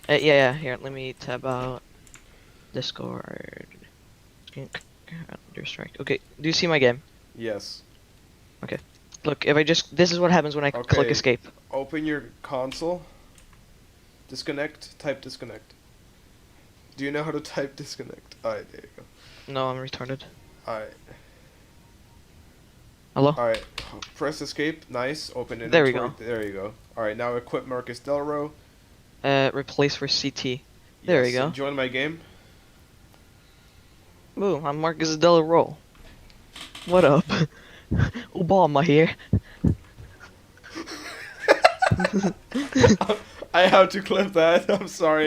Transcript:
Yeah. Here, let me tab out Discord. Counter Strike. Okay. Do you see my game? Yes. Okay. Look, if I just this is what happens when I click Okay. escape. Open your console. Disconnect. Type disconnect. Do you know how to type disconnect? Alright, there you go. No, I'm retarded. Alright. Hello? Alright. Press escape. Nice. Open There we inventory. go. There you go. Alright, now equip Marcus Delro. Replace for CT. There we Yes. go. Join my game. Boom, I'm Marcus Del Roll. What up? Obama here. I have to clip that. I'm sorry.